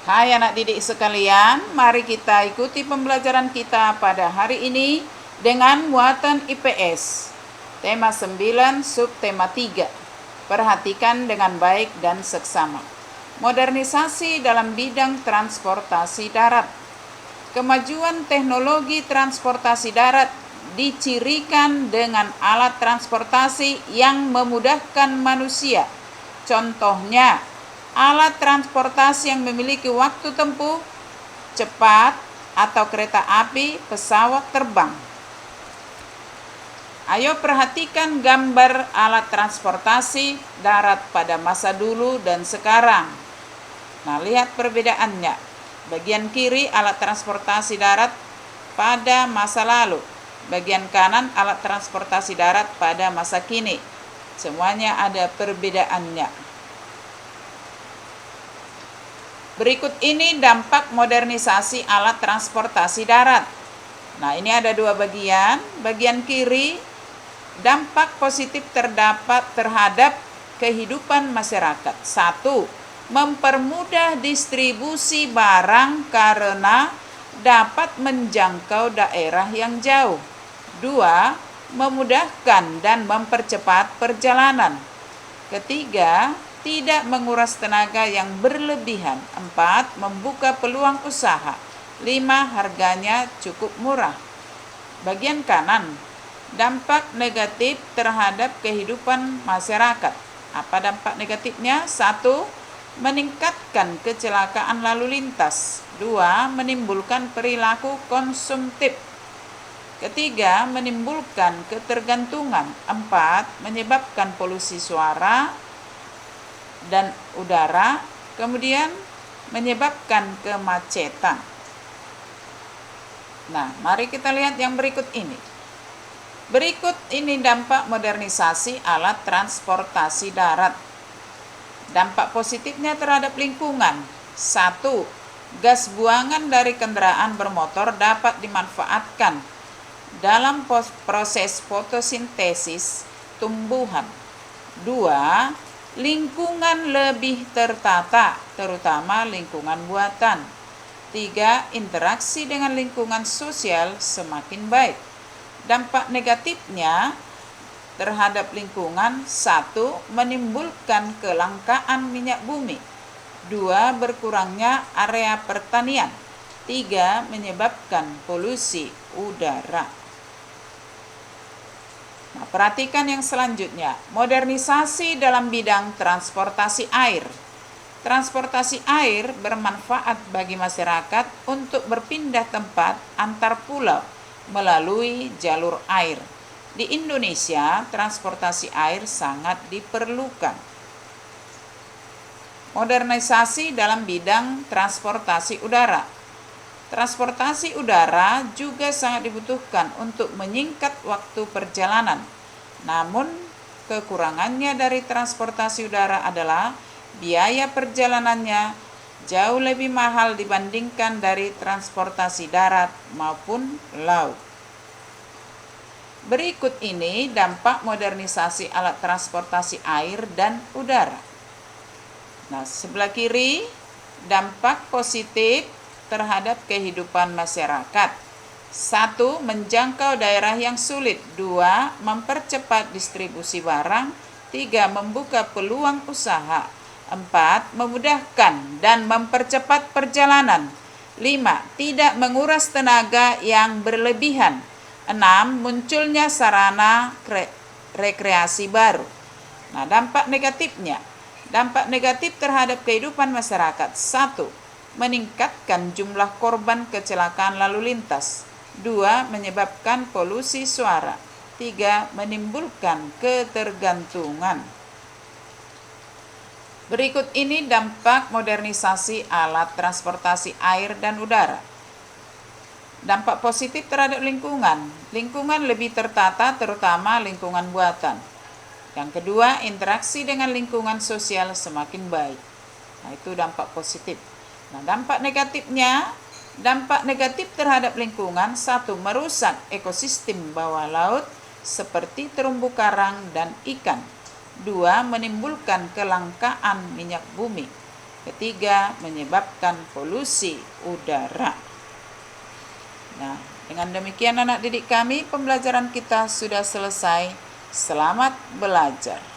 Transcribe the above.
Hai anak didik sekalian, mari kita ikuti pembelajaran kita pada hari ini dengan muatan IPS. Tema 9, subtema 3. Perhatikan dengan baik dan seksama. Modernisasi dalam bidang transportasi darat. Kemajuan teknologi transportasi darat dicirikan dengan alat transportasi yang memudahkan manusia. Contohnya, alat transportasi yang memiliki waktu tempuh cepat atau kereta api, pesawat terbang. Ayo perhatikan gambar alat transportasi darat pada masa dulu dan sekarang. Nah, lihat perbedaannya. Bagian kiri alat transportasi darat pada masa lalu. Bagian kanan alat transportasi darat pada masa kini. Semuanya ada perbedaannya. Berikut ini dampak modernisasi alat transportasi darat. Nah, ini ada dua bagian. Bagian kiri, dampak positif terdapat terhadap kehidupan masyarakat. 1. Mempermudah distribusi barang karena dapat menjangkau daerah yang jauh. 2. Memudahkan dan mempercepat perjalanan. Ketiga, tidak menguras tenaga yang berlebihan. 4. Membuka peluang usaha. 5. Harganya cukup murah. Bagian kanan, dampak negatif terhadap kehidupan masyarakat. Apa dampak negatifnya? 1. Meningkatkan kecelakaan lalu lintas. 2. Menimbulkan perilaku konsumtif. Ketiga, menimbulkan ketergantungan. 4. Menyebabkan polusi suara dan udara, kemudian menyebabkan kemacetan. Nah, mari kita lihat yang berikut ini. Berikut ini dampak modernisasi alat transportasi darat. Dampak positifnya terhadap lingkungan. 1. Gas buangan dari kendaraan bermotor dapat dimanfaatkan dalam proses fotosintesis tumbuhan. 2. Lingkungan lebih tertata, terutama lingkungan buatan. 3. Interaksi dengan lingkungan sosial semakin baik. Dampak negatifnya terhadap lingkungan. 1. Menimbulkan kelangkaan minyak bumi. 2. Berkurangnya area pertanian. 3. Menyebabkan polusi udara. Nah, perhatikan yang selanjutnya, modernisasi dalam bidang transportasi air. Transportasi air bermanfaat bagi masyarakat untuk berpindah tempat antar pulau melalui jalur air. Di Indonesia, transportasi air sangat diperlukan. Modernisasi dalam bidang transportasi udara. Transportasi udara juga sangat dibutuhkan untuk menyingkat waktu perjalanan. Namun, kekurangannya dari transportasi udara adalah biaya perjalanannya jauh lebih mahal dibandingkan dari transportasi darat maupun laut. Berikut ini dampak modernisasi alat transportasi air dan udara. Nah, sebelah kiri, dampak positif terhadap kehidupan masyarakat. 1. Menjangkau daerah yang sulit. 2. Mempercepat distribusi barang. 3. Membuka peluang usaha. 4. Memudahkan dan mempercepat perjalanan. 5. Tidak menguras tenaga yang berlebihan. 6. Munculnya sarana rekreasi baru. Nah, dampak negatifnya. Dampak negatif terhadap kehidupan masyarakat. 1. Meningkatkan jumlah korban kecelakaan lalu lintas. 2. Menyebabkan polusi suara. 3. Menimbulkan ketergantungan. Berikut ini dampak modernisasi alat transportasi air dan udara. Dampak positif terhadap lingkungan. Lingkungan lebih tertata, terutama lingkungan buatan. Yang kedua, interaksi dengan lingkungan sosial semakin baik. Nah, itu dampak positif. Nah, dampak negatif terhadap lingkungan. 1. Merusak ekosistem bawah laut seperti terumbu karang dan ikan. 2. Menimbulkan kelangkaan minyak bumi. ketiga, menyebabkan polusi udara. Nah, dengan demikian anak didik kami, pembelajaran kita sudah selesai. Selamat belajar.